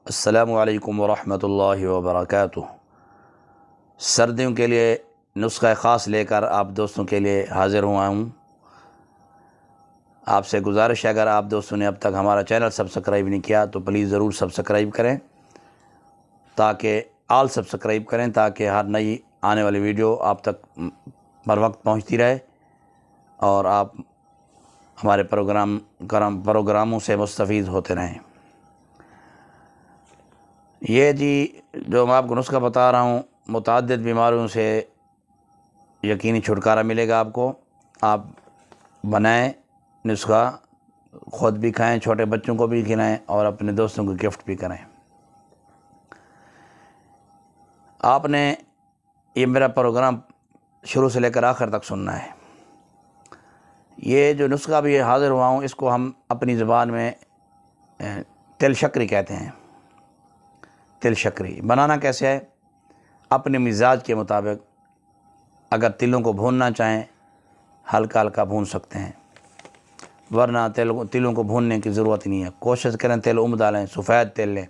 السلام علیکم ورحمۃ اللہ وبرکاتہ۔ سردیوں کے لیے نسخہ خاص لے کر آپ دوستوں کے لیے حاضر ہوا ہوں۔ آپ سے گزارش ہے، اگر آپ دوستوں نے اب تک ہمارا چینل سبسکرائب نہیں کیا تو پلیز ضرور سبسکرائب کریں، تاکہ آل سبسکرائب کریں تاکہ ہر نئی آنے والی ویڈیو آپ تک بر وقت پہنچتی رہے اور آپ ہمارے پروگراموں سے مستفید ہوتے رہیں۔ یہ جو میں آپ کو نسخہ بتا رہا ہوں، متعدد بیماریوں سے یقینی چھٹکارا ملے گا آپ کو۔ آپ بنائیں نسخہ، خود بھی کھائیں، چھوٹے بچوں کو بھی کھلائیں اور اپنے دوستوں کو گفٹ بھی کریں۔ آپ نے یہ میرا پروگرام شروع سے لے کر آخر تک سننا ہے۔ یہ جو نسخہ بھی حاضر ہوا ہوں، اس کو ہم اپنی زبان میں تل شکری کہتے ہیں۔ تل شکری بنانا کیسے ہے؟ اپنے مزاج کے مطابق، اگر تلوں کو بھوننا چاہیں ہلکا ہلکا بھون سکتے ہیں، ورنہ تلوں کو بھوننے کی ضرورت نہیں ہے۔ کوشش کریں تیل ڈالیں، سفید تیل لیں۔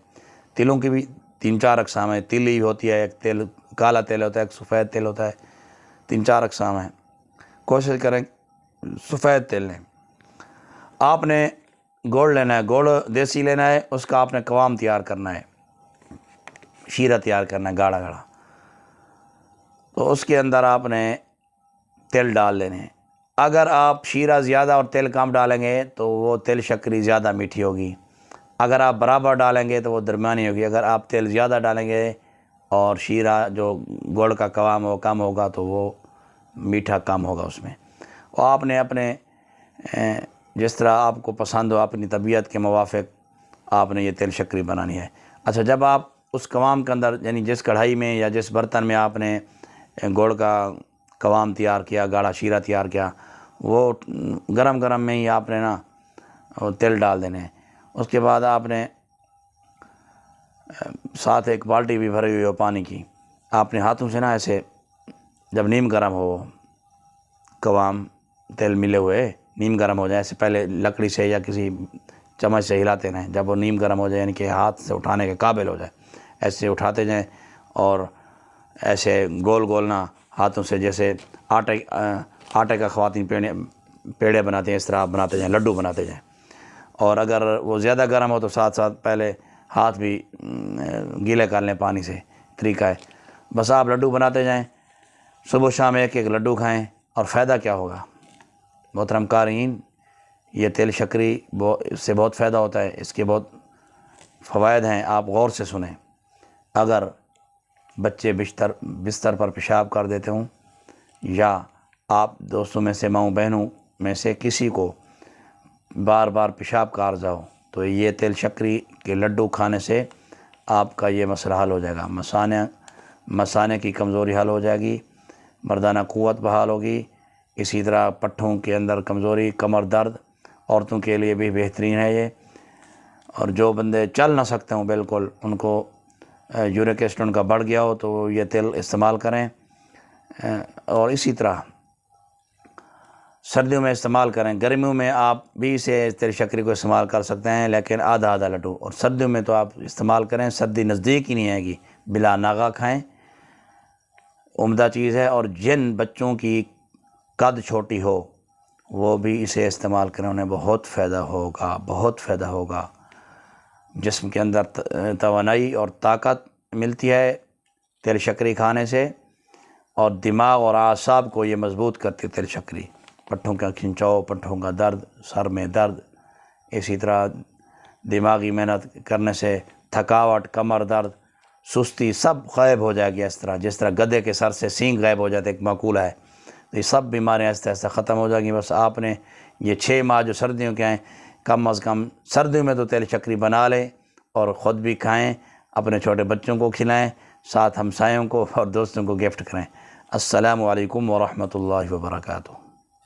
تلوں کی بھی 3-4 اقسام ہیں۔ تیلی ہوتی ہے، ایک تیل کالا تیل ہوتا ہے، ایک سفید تیل ہوتا ہے، 3-4 اقسام ہیں۔ کوشش کریں سفید تیل لیں۔ آپ نے گوڑ لینا ہے، گوڑ دیسی لینا ہے، اس کا آپ نے قوام تیار کرنا ہے، شیرہ تیار کرنا ہے گاڑھا گاڑھا۔ تو اس کے اندر آپ نے تیل ڈال لینے ہیں۔ اگر آپ شیرہ زیادہ اور تیل کم ڈالیں گے تو وہ تل شکری زیادہ میٹھی ہوگی۔ اگر آپ برابر ڈالیں گے تو وہ درمیانی ہوگی۔ اگر آپ تیل زیادہ ڈالیں گے اور شیرہ جو گڑ کا قوام وہ کم ہوگا تو وہ میٹھا کم ہوگا اس میں۔ اور آپ نے اپنے جس طرح آپ کو پسند ہو، اپنی طبیعت کے موافق آپ نے یہ تل شکری بنانی ہے۔ اچھا، جب آپ اس قوام کے اندر، یعنی جس کڑھائی میں یا جس برتن میں آپ نے گڑ کا قوام تیار کیا، گاڑھا شیرہ تیار کیا، وہ گرم گرم میں ہی آپ نے تیل ڈال دینے ہیں۔ اس کے بعد آپ نے ساتھ ایک بالٹی بھی بھری ہوئی ہو پانی کی، آپ نے ہاتھوں سے ایسے جب نیم گرم ہو، قوام تیل ملے ہوئے نیم گرم ہو جائے، ایسے پہلے لکڑی سے یا کسی چمچ سے ہلاتے رہیں۔ جب وہ نیم گرم ہو جائے، یعنی کہ ہاتھ سے اٹھانے کے قابل ہو جائے، ایسے اٹھاتے جائیں اور ایسے گول گولنا ہاتھوں سے، جیسے آٹے کا خواتین پیڑے بناتے ہیں، اس طرح آپ بناتے جائیں، لڈو بناتے جائیں۔ اور اگر وہ زیادہ گرم ہو تو ساتھ ساتھ پہلے ہاتھ بھی گیلے کر لیں پانی سے، طریقہ ہے۔ بس آپ لڈو بناتے جائیں، صبح شام ایک ایک لڈو کھائیں، اور فائدہ کیا ہوگا محترم قارئین؟ یہ تل شکری اس سے بہت فائدہ ہوتا ہے، اس کے بہت فوائد ہیں، آپ غور سے سنیں۔ اگر بچے بستر پر پیشاب کر دیتے ہوں، یا آپ دوستوں میں سے، ماؤں بہنوں میں سے کسی کو بار بار پیشاب کا عارضہ ہو، تو یہ تل شکری کے لڈو کھانے سے آپ کا یہ مسئلہ حل ہو جائے گا۔ مثانے کی کمزوری حل ہو جائے گی، مردانہ قوت بحال ہوگی۔ اسی طرح پٹھوں کے اندر کمزوری، کمر درد، عورتوں کے لیے بھی بہترین ہے یہ۔ اور جو بندے چل نہ سکتے ہوں بالکل، ان کو یورک ایسڈ ان کا بڑھ گیا ہو، تو یہ تیل استعمال کریں۔ اور اسی طرح سردیوں میں استعمال کریں۔ گرمیوں میں آپ بھی اسے تل شکری کو استعمال کر سکتے ہیں، لیکن آدھا آدھا لڈو۔ اور سردیوں میں تو آپ استعمال کریں، سردی نزدیک ہی نہیں آئے گی، بلا ناغہ کھائیں، عمدہ چیز ہے۔ اور جن بچوں کی قد چھوٹی ہو وہ بھی اسے استعمال کریں، انہیں بہت فائدہ ہوگا، بہت فائدہ ہوگا۔ جسم کے اندر توانائی اور طاقت ملتی ہے تل شکری کھانے سے، اور دماغ اور اعصاب کو یہ مضبوط کرتی ہے تل شکری۔ پٹھوں کا کھنچاؤ، پٹھوں کا درد، سر میں درد، اسی طرح دماغی محنت کرنے سے تھکاوٹ، کمر درد، سستی، سب غائب ہو جائے گی۔ اس طرح جس طرح گدھے کے سر سے سینگ غائب ہو جاتے، ایک مقولہ ہے، تو یہ سب بیماریاں آہستہ آہستہ ختم ہو جائیں گی۔ بس آپ نے یہ 6 ماہ جو سردیوں کے ہیں، کم از کم سردیوں میں تو تل شکری بنا لیں اور خود بھی کھائیں، اپنے چھوٹے بچوں کو کھلائیں، ساتھ ہمسایوں کو اور دوستوں کو گفٹ کریں۔ السلام علیکم ورحمۃ اللہ وبرکاتہ۔